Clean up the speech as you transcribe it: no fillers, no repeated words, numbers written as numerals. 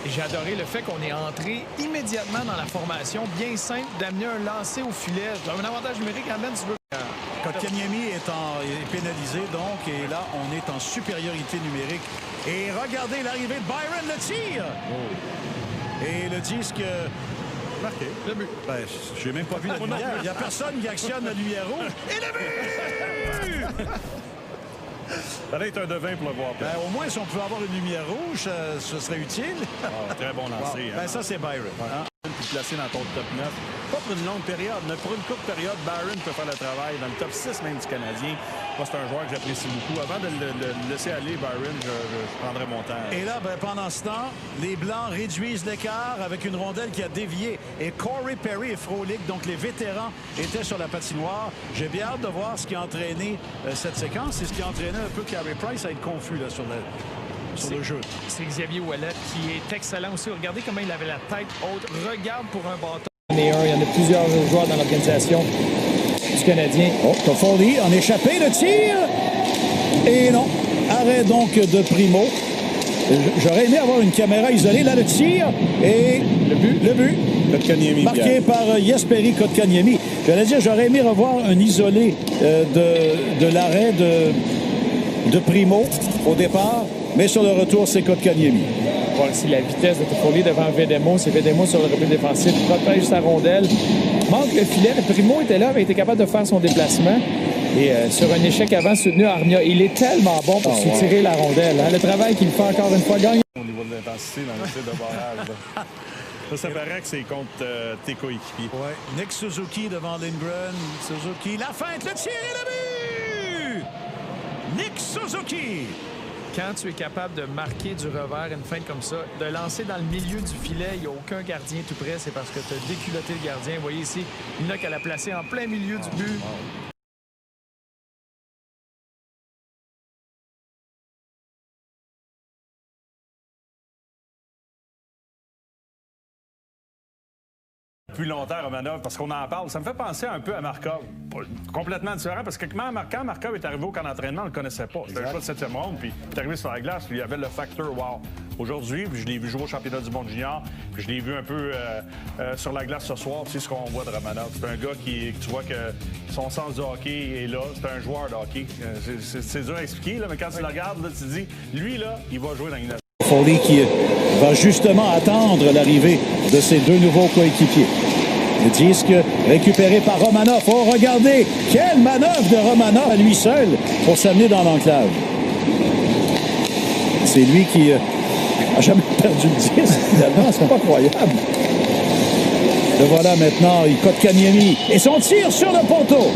Et j'ai adoré le fait qu'on est entré immédiatement dans la formation, bien simple, d'amener un lancer au filet. Un avantage numérique, amène, tu veux. Kotkaniemi est pénalisé, donc, et là, on est en supériorité numérique. Et regardez l'arrivée de Byron, le tir! Oh. Et le disque... marqué. Le but. Ben, j'ai même pas vu la lumière. Il n'y a personne qui actionne la lumière rouge. Et le but! Ça va être un devin pour le voir. Ben, au moins, si on pouvait avoir une lumière rouge, ce serait utile. Oh, très bon lancer. Wow. Ben, ça, c'est Byron. Hein? Puis placé dans ton top 9. Pas pour une longue période, mais pour une courte période, Byron peut faire le travail. Dans le top 6 même du Canadien. Moi, c'est un joueur que j'apprécie beaucoup. Avant de le laisser aller, Byron, je prendrais mon temps. Et là, ben, pendant ce temps, les Blancs réduisent l'écart avec une rondelle qui a dévié. Et Corey Perry et Frolik, donc les vétérans, étaient sur la patinoire. J'ai bien hâte de voir ce qui a entraîné cette séquence et ce qui a entraîné un peu Carey Price à être confus là, sur le jeu. C'est Xavier Ouellet qui est excellent aussi. Regardez comment il avait la tête haute. Regarde pour un bâton. Il y en a plusieurs joueurs dans l'organisation du Canadien. Oh, Toffoli en échappé, le tir! Et non. Arrêt donc de Primo. J'aurais aimé avoir une caméra isolée. Là, le tir. Et le but. Kotkaniemi, marqué par Jesperi Kotkaniemi. J'allais dire, j'aurais aimé revoir un isolé de l'arrêt de Primo au départ. Mais sur le retour, c'est Kotkaniemi. Voir ici la vitesse de Toffoli devant Vedemo. C'est Vedemo sur le repli défensif. Protège sa rondelle. Manque le filet. Primo était là, avait été capable de faire son déplacement. Et sur un échec avant soutenu Armia, il est tellement bon pour soutirer la rondelle. Hein? Le travail qu'il fait encore une fois gagne. Au niveau de l'intensité dans le tir de barrage. Ça paraît que c'est contre tes coéquipiers. Ouais. Nick Suzuki devant Lindgren. Suzuki, la feinte, le tir et le but! Nick Suzuki! Quand tu es capable de marquer du revers une feinte comme ça, de lancer dans le milieu du filet, il n'y a aucun gardien tout près, c'est parce que tu as déculotté le gardien. Vous voyez ici, il n'a qu'à la placer en plein milieu du but. Depuis longtemps, Romanov, parce qu'on en parle, ça me fait penser un peu à Markov. Complètement différent, parce que quand Markov est arrivé au camp d'entraînement, on ne le connaissait pas. C'était un choix de 7e ronde, puis il est arrivé sur la glace, puis il y avait le facteur wow. Aujourd'hui, je l'ai vu jouer au championnat du monde junior, puis je l'ai vu un peu sur la glace ce soir, c'est ce qu'on voit de Romanov. C'est un gars qui tu vois que son sens du hockey est là, c'est un joueur de hockey. C'est dur à expliquer, là, mais quand tu le regardes, là, tu te dis, lui, là, il va jouer dans une... Foley qui va justement attendre l'arrivée de ses deux nouveaux coéquipiers. Le disque récupéré par Romanov. Oh, regardez, quelle manœuvre de Romanov à lui seul pour s'amener dans l'enclave. C'est lui qui a jamais perdu le disque, finalement. C'est pas croyable. Le voilà maintenant, Kotkaniemi. Et son tir sur le poteau.